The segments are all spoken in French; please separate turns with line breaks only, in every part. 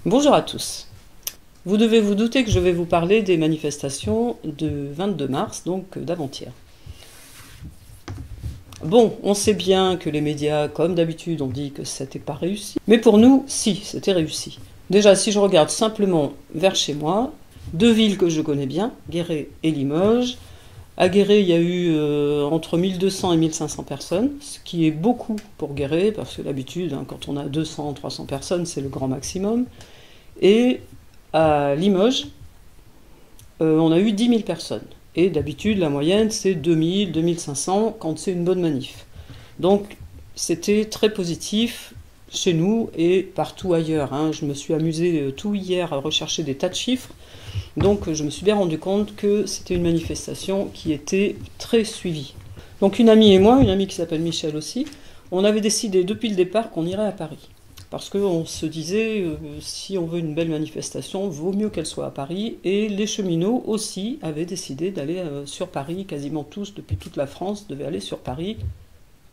Bonjour à tous. Vous devez vous douter que je vais vous parler des manifestations du 22 mars, donc d'avant-hier. Bon, on sait bien que les médias, comme d'habitude, ont dit que c'était pas réussi. Mais pour nous, si, c'était réussi. Déjà, si je regarde simplement vers chez moi, deux villes que je connais bien, Guéret et Limoges. À Guéret, il y a eu entre 1200 et 1500 personnes, ce qui est beaucoup pour Guéret, parce que d'habitude, quand on a 200, 300 personnes, c'est le grand maximum. Et à Limoges, on a eu 10 000 personnes. Et d'habitude, la moyenne, c'est 2000, 2500 quand c'est une bonne manif. Donc, c'était très positif chez nous et partout ailleurs. Je me suis amusée tout hier à rechercher des tas de chiffres. Donc, je me suis bien rendu compte que c'était une manifestation qui était très suivie. Donc, une amie et moi, une amie qui s'appelle Michel aussi, on avait décidé depuis le départ qu'on irait à Paris. Parce qu'on se disait, si on veut une belle manifestation, vaut mieux qu'elle soit à Paris. Et les cheminots aussi avaient décidé d'aller sur Paris. Quasiment tous, depuis toute la France, devaient aller sur Paris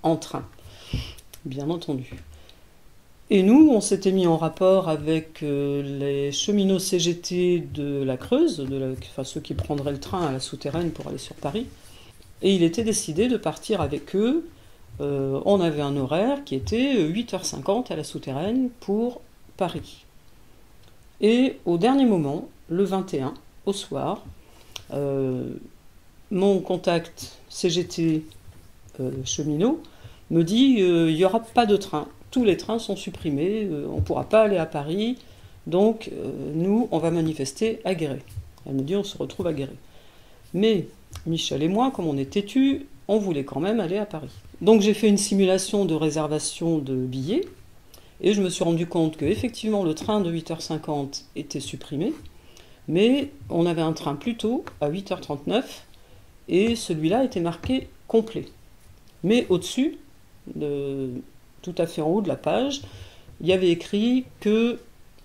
en train, bien entendu. Et nous, on s'était mis en rapport avec les cheminots CGT de la Creuse, enfin ceux qui prendraient le train à la souterraine pour aller sur Paris. Et il était décidé de partir avec eux. On avait un horaire qui était 8h50 à la souterraine pour Paris. Et au dernier moment, le 21, au soir, mon contact CGT cheminot me dit il n'y aura pas de train. Tous les trains sont supprimés, on ne pourra pas aller à Paris, donc nous, on va manifester à Guéret. Elle me dit on se retrouve à Guéret. Mais Michel et moi, comme on est têtus, on voulait quand même aller à Paris. Donc j'ai fait une simulation de réservation de billets et je me suis rendu compte qu'effectivement le train de 8h50 était supprimé, mais on avait un train plus tôt à 8h39 et celui-là était marqué complet. Mais au-dessus, tout à fait en haut de la page, il y avait écrit que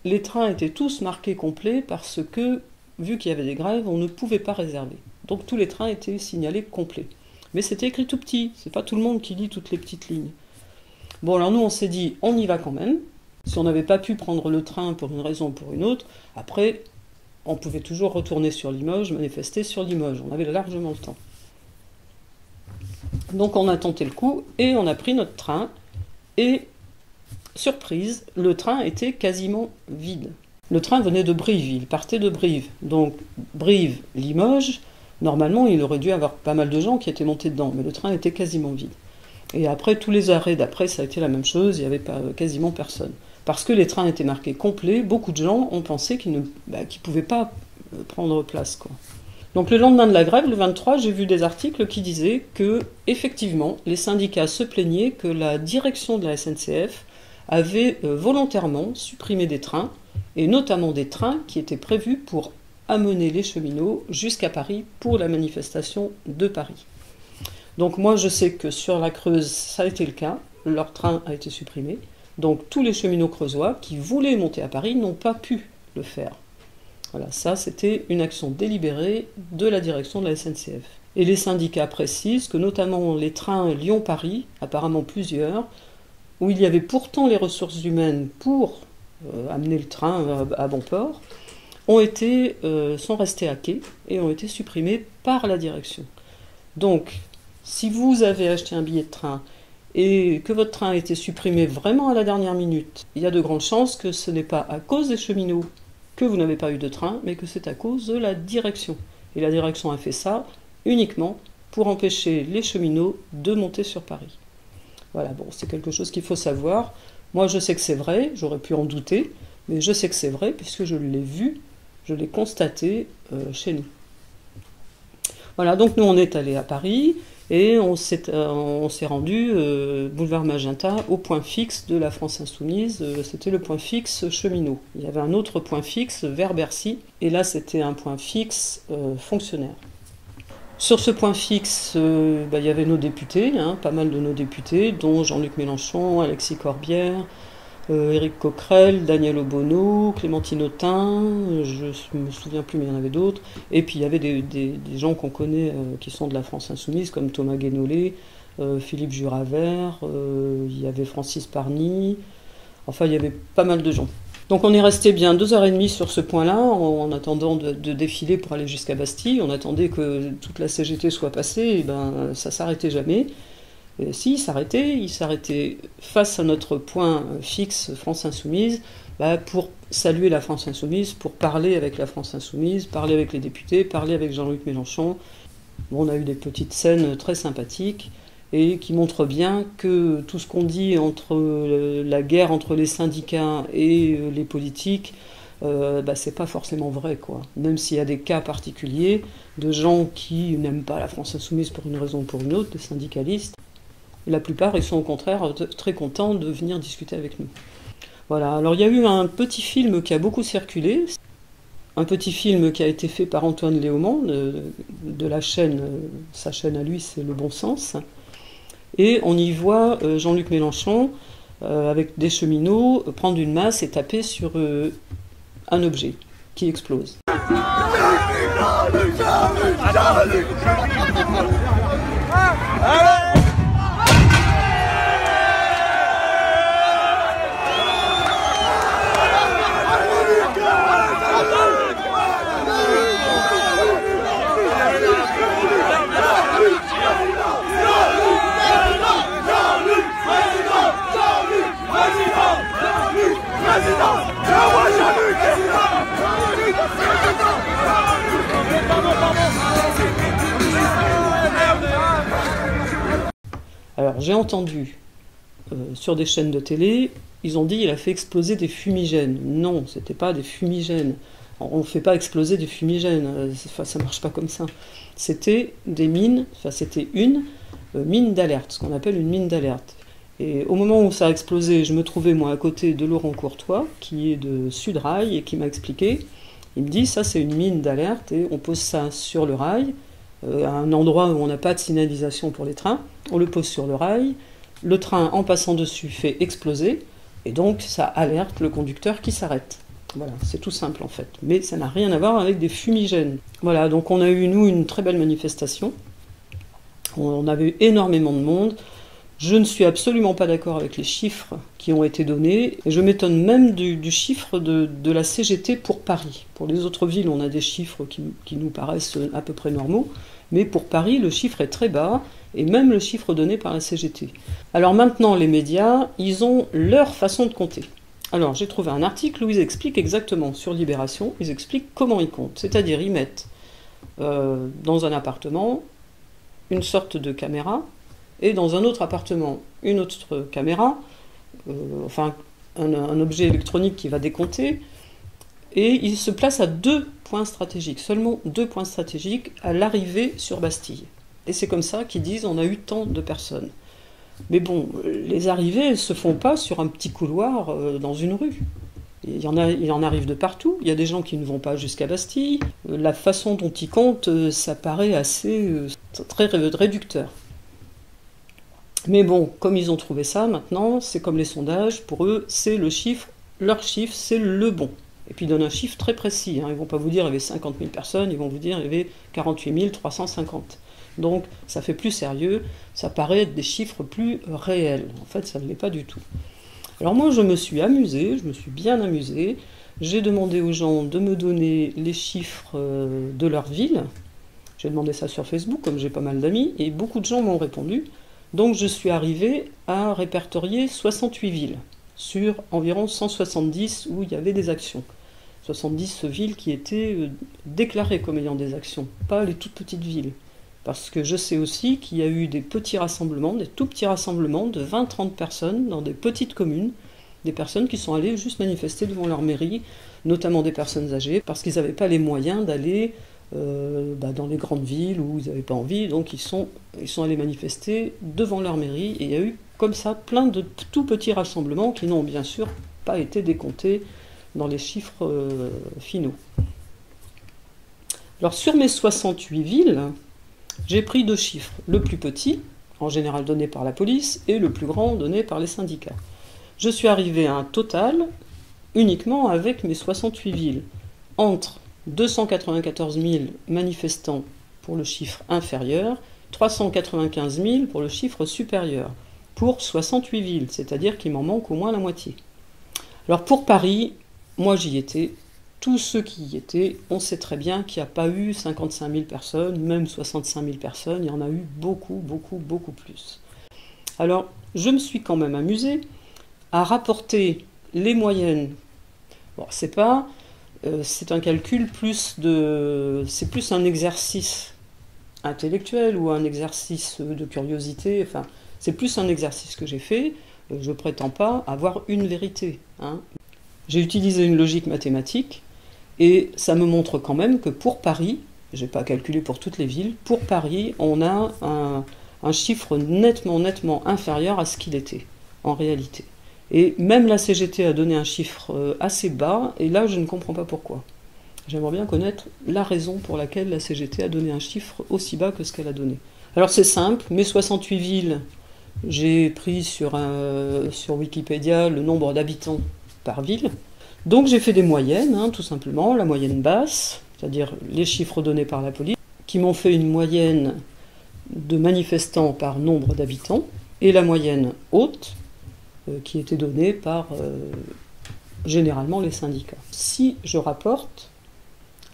les trains étaient tous marqués complets parce que, vu qu'il y avait des grèves, on ne pouvait pas réserver. Donc tous les trains étaient signalés complets. Mais c'était écrit tout petit, c'est pas tout le monde qui lit toutes les petites lignes. Bon, alors nous on s'est dit, on y va quand même. Si on n'avait pas pu prendre le train pour une raison ou pour une autre, après, on pouvait toujours retourner sur Limoges, manifester sur Limoges. On avait largement le temps. Donc on a tenté le coup et on a pris notre train. Et, surprise, le train était quasiment vide. Le train venait de Brive, il partait de Brive. Donc Brive, Limoges. Normalement, il aurait dû y avoir pas mal de gens qui étaient montés dedans, mais le train était quasiment vide. Et après, tous les arrêts d'après, ça a été la même chose, il n'y avait quasiment personne. Parce que les trains étaient marqués complets, beaucoup de gens ont pensé qu'ils ne pouvaient pas prendre place, quoi. Donc le lendemain de la grève, le 23, j'ai vu des articles qui disaient que, effectivement, les syndicats se plaignaient que la direction de la SNCF avait volontairement supprimé des trains, et notamment des trains qui étaient prévus pour amener les cheminots jusqu'à Paris pour la manifestation de Paris. Donc moi je sais que sur la Creuse ça a été le cas, leur train a été supprimé, donc tous les cheminots creusois qui voulaient monter à Paris n'ont pas pu le faire. Voilà, ça c'était une action délibérée de la direction de la SNCF. Et les syndicats précisent que notamment les trains Lyon-Paris, apparemment plusieurs, où il y avait pourtant les ressources humaines pour amener le train à bon port, sont restés à quai et ont été supprimés par la direction. Donc, si vous avez acheté un billet de train et que votre train a été supprimé vraiment à la dernière minute, il y a de grandes chances que ce n'est pas à cause des cheminots que vous n'avez pas eu de train, mais que c'est à cause de la direction. Et la direction a fait ça uniquement pour empêcher les cheminots de monter sur Paris. Voilà, bon, c'est quelque chose qu'il faut savoir. Moi, je sais que c'est vrai, j'aurais pu en douter, mais je sais que c'est vrai puisque je l'ai vu. Je l'ai constaté chez nous. Voilà, donc nous on est allé à Paris et on s'est rendu boulevard Magenta au point fixe de la France Insoumise. C'était le point fixe cheminot. Il y avait un autre point fixe vers Bercy et là c'était un point fixe fonctionnaire. Sur ce point fixe, il y avait nos députés, pas mal de nos députés, dont Jean-Luc Mélenchon, Alexis Corbière, Éric Coquerel, Daniel Obono, Clémentine Autain, je ne me souviens plus mais il y en avait d'autres. Et puis il y avait des gens qu'on connaît qui sont de la France Insoumise, comme Thomas Guénolé, Philippe Juravert, il y avait Francis Parny, enfin il y avait pas mal de gens. Donc on est resté bien 2h30 sur ce point-là, en attendant de défiler pour aller jusqu'à Bastille. On attendait que toute la CGT soit passée, et ben ça s'arrêtait jamais. Et si, il s'arrêtait face à notre point fixe France Insoumise, pour saluer la France Insoumise, pour parler avec la France Insoumise, parler avec les députés, parler avec Jean-Luc Mélenchon. Bon, on a eu des petites scènes très sympathiques et qui montrent bien que tout ce qu'on dit entre la guerre entre les syndicats et les politiques, c'est pas forcément vrai, quoi. Même s'il y a des cas particuliers de gens qui n'aiment pas la France Insoumise pour une raison ou pour une autre, des syndicalistes, la plupart, ils sont au contraire très contents de venir discuter avec nous. Voilà, alors il y a eu un petit film qui a beaucoup circulé, un petit film qui a été fait par Antoine Léaumont, de la chaîne, sa chaîne à lui, c'est Le Bon Sens. Et on y voit Jean-Luc Mélenchon, avec des cheminots, prendre une masse et taper sur un objet qui explose. Alors j'ai entendu sur des chaînes de télé, ils ont dit qu'il a fait exploser des fumigènes. Non, c'était pas des fumigènes. On ne fait pas exploser des fumigènes, ça marche pas comme ça. C'était des mines, c'était une mine d'alerte, ce qu'on appelle une mine d'alerte. Et au moment où ça a explosé, je me trouvais moi à côté de Laurent Courtois, qui est de Sudrail, et qui m'a expliqué, il me dit ça c'est une mine d'alerte, et on pose ça sur le rail, à un endroit où on n'a pas de signalisation pour les trains, on le pose sur le rail, le train en passant dessus fait exploser, et donc ça alerte le conducteur qui s'arrête. Voilà, c'est tout simple en fait, mais ça n'a rien à voir avec des fumigènes. Voilà, donc on a eu nous une très belle manifestation, on avait eu énormément de monde. Je ne suis absolument pas d'accord avec les chiffres qui ont été donnés, et je m'étonne même du chiffre de la CGT pour Paris. Pour les autres villes, on a des chiffres qui nous paraissent à peu près normaux, mais pour Paris, le chiffre est très bas, et même le chiffre donné par la CGT. Alors maintenant, les médias, ils ont leur façon de compter. Alors j'ai trouvé un article où ils expliquent exactement, sur Libération, ils expliquent comment ils comptent. C'est-à-dire, ils mettent dans un appartement une sorte de caméra, et dans un autre appartement, une autre caméra, un objet électronique qui va décompter, et il se place à 2 points stratégiques, seulement 2 points stratégiques à l'arrivée sur Bastille. Et c'est comme ça qu'ils disent on a eu tant de personnes. Mais bon, les arrivées ne se font pas sur un petit couloir dans une rue. Il en arrive de partout. Il y a des gens qui ne vont pas jusqu'à Bastille. La façon dont ils comptent, ça paraît assez très réducteur. Mais bon, comme ils ont trouvé ça, maintenant, c'est comme les sondages, pour eux, c'est le chiffre, leur chiffre, c'est le bon. Et puis ils donnent un chiffre très précis, hein. Ils ne vont pas vous dire qu'il y avait 50 000 personnes, ils vont vous dire qu'il y avait 48 350. Donc ça fait plus sérieux, ça paraît être des chiffres plus réels. En fait, ça ne l'est pas du tout. Alors moi, je me suis amusée, je me suis bien amusée. J'ai demandé aux gens de me donner les chiffres de leur ville. J'ai demandé ça sur Facebook, comme j'ai pas mal d'amis, et beaucoup de gens m'ont répondu. Donc je suis arrivée à répertorier 68 villes, sur environ 170 où il y avait des actions. 70 villes qui étaient déclarées comme ayant des actions, pas les toutes petites villes. Parce que je sais aussi qu'il y a eu des petits rassemblements, des tout petits rassemblements de 20-30 personnes dans des petites communes, des personnes qui sont allées juste manifester devant leur mairie, notamment des personnes âgées, parce qu'ils n'avaient pas les moyens d'aller dans les grandes villes où ils n'avaient pas envie, donc ils sont allés manifester devant leur mairie, et il y a eu comme ça plein de tout petits rassemblements qui n'ont bien sûr pas été décomptés dans les chiffres finaux. Alors sur mes 68 villes, j'ai pris 2 chiffres, le plus petit, en général donné par la police, et le plus grand donné par les syndicats. Je suis arrivé à un total, uniquement avec mes 68 villes, entre 294 000 manifestants pour le chiffre inférieur, 395 000 pour le chiffre supérieur, pour 68 villes, c'est-à-dire qu'il m'en manque au moins la moitié. Alors pour Paris, moi j'y étais, tous ceux qui y étaient, on sait très bien qu'il n'y a pas eu 55 000 personnes, même 65 000 personnes, il y en a eu beaucoup, beaucoup, beaucoup plus. Alors, je me suis quand même amusée à rapporter les moyennes. Bon, c'est un calcul c'est plus un exercice intellectuel ou un exercice de curiosité, enfin, c'est plus un exercice que j'ai fait. Je ne prétends pas avoir une vérité, hein. J'ai utilisé une logique mathématique et ça me montre quand même que pour Paris, je n'ai pas calculé pour toutes les villes, pour Paris, on a un chiffre nettement inférieur à ce qu'il était en réalité. Et même la CGT a donné un chiffre assez bas, et là je ne comprends pas pourquoi. J'aimerais bien connaître la raison pour laquelle la CGT a donné un chiffre aussi bas que ce qu'elle a donné. Alors c'est simple, mes 68 villes, j'ai pris sur Wikipédia le nombre d'habitants par ville. Donc j'ai fait des moyennes, hein, tout simplement, la moyenne basse, c'est-à-dire les chiffres donnés par la police, qui m'ont fait une moyenne de manifestants par nombre d'habitants, et la moyenne haute, qui était donnée par généralement les syndicats. Si je rapporte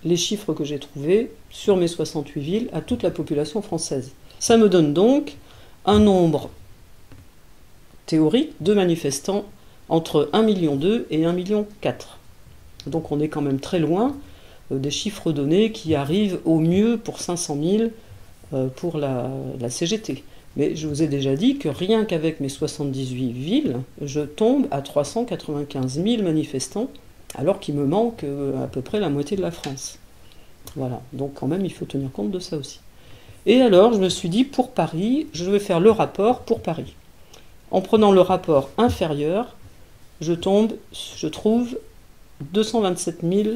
les chiffres que j'ai trouvés sur mes 68 villes à toute la population française, ça me donne donc un nombre théorique de manifestants entre 1,2 million et 1,4 million. Donc on est quand même très loin des chiffres donnés qui arrivent au mieux pour 500 000 pour la CGT. Mais je vous ai déjà dit que rien qu'avec mes 78 villes, je tombe à 395 000 manifestants, alors qu'il me manque à peu près la moitié de la France. Voilà, donc quand même il faut tenir compte de ça aussi. Et alors je me suis dit, pour Paris, je vais faire le rapport pour Paris. En prenant le rapport inférieur, je trouve 227 000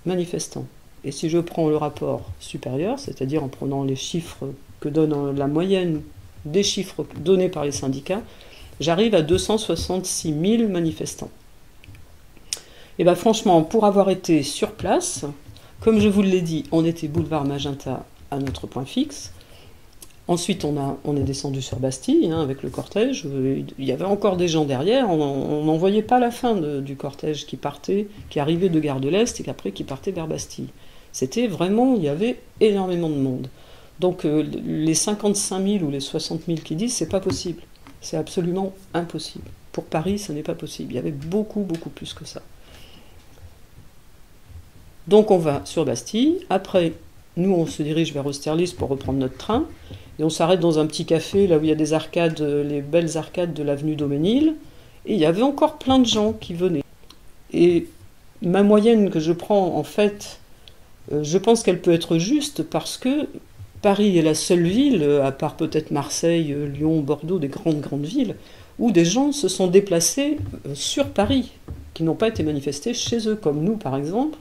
manifestants. Et si je prends le rapport supérieur, c'est-à-dire en prenant les chiffres que donne la moyenne des chiffres donnés par les syndicats, j'arrive à 266 000 manifestants. Et bien franchement, pour avoir été sur place, comme je vous l'ai dit, on était boulevard Magenta à notre point fixe. Ensuite, on est descendu sur Bastille, hein, avec le cortège. Il y avait encore des gens derrière. On n'en voyait pas la fin du cortège qui arrivait de Gare de l'Est et qu'après qui partait vers Bastille. C'était vraiment, il y avait énormément de monde. Donc les 55 000 ou les 60 000 qui disent, c'est pas possible. C'est absolument impossible. Pour Paris, ce n'est pas possible. Il y avait beaucoup plus que ça. Donc on va sur Bastille. Après, nous, on se dirige vers Austerlitz pour reprendre notre train. Et on s'arrête dans un petit café, là où il y a des arcades, les belles arcades de l'avenue Daumesnil. Et il y avait encore plein de gens qui venaient. Et ma moyenne que je prends, en fait, je pense qu'elle peut être juste parce que Paris est la seule ville, à part peut-être Marseille, Lyon, Bordeaux, des grandes villes, où des gens se sont déplacés sur Paris, qui n'ont pas été manifestés chez eux, comme nous par exemple.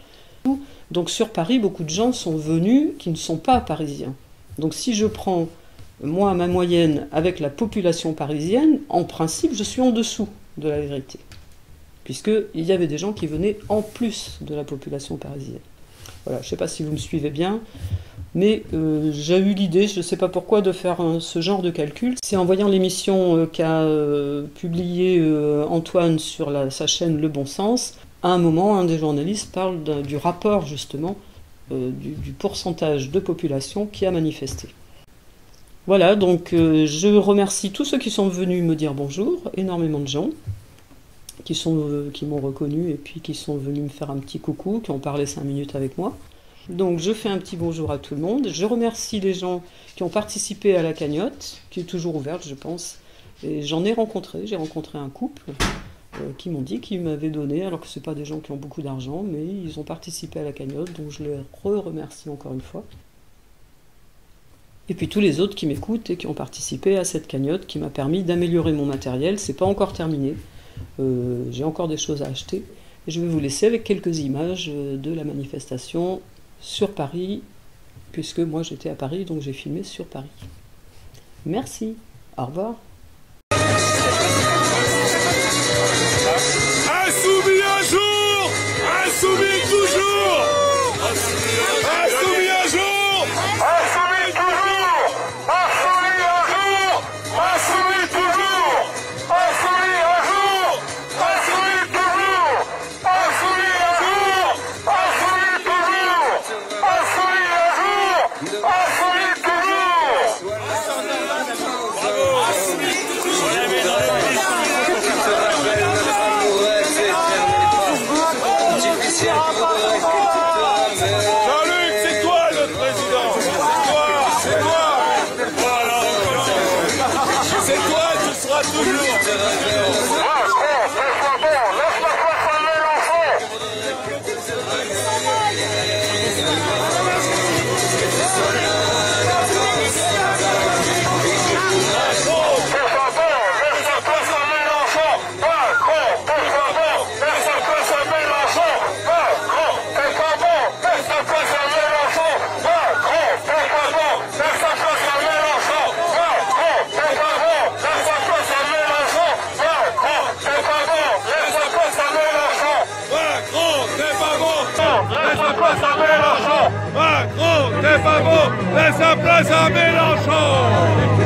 Donc sur Paris, beaucoup de gens sont venus qui ne sont pas parisiens. Donc si je prends, moi, ma moyenne avec la population parisienne, en principe, je suis en dessous de la vérité. Puisqu'il y avait des gens qui venaient en plus de la population parisienne. Voilà, je ne sais pas si vous me suivez bien, mais j'ai eu l'idée, je ne sais pas pourquoi, de faire ce genre de calcul. C'est en voyant l'émission qu'a publiée Antoine sur sa chaîne Le Bon Sens. À un moment, un des journalistes parle du rapport, justement, du pourcentage de population qui a manifesté. Voilà, donc je remercie tous ceux qui sont venus me dire bonjour, énormément de gens qui m'ont reconnu et puis qui sont venus me faire un petit coucou, qui ont parlé 5 minutes avec moi. Donc je fais un petit bonjour à tout le monde. Je remercie les gens qui ont participé à la cagnotte, qui est toujours ouverte, je pense. Et j'ai rencontré un couple qui m'ont dit qu'ils m'avaient donné, alors que ce n'est pas des gens qui ont beaucoup d'argent, mais ils ont participé à la cagnotte, donc je les remercie encore une fois. Et puis tous les autres qui m'écoutent et qui ont participé à cette cagnotte qui m'a permis d'améliorer mon matériel. C'est pas encore terminé, j'ai encore des choses à acheter. Et je vais vous laisser avec quelques images de la manifestation sur Paris, puisque moi j'étais à Paris, donc j'ai filmé sur Paris. Merci, au revoir.
Insoumis un jour, insoumis toujours. Insoumis un jour, insoumis toujours. Insoumis un jour, insoumis toujours. Insoumis un jour, insoumis toujours. Insoumis un Jean-Luc, c'est toi notre président. C'est toi. Voilà. C'est toi, tu seras toujours. Macron, t'es pas bon, laisse la place à Mélenchon.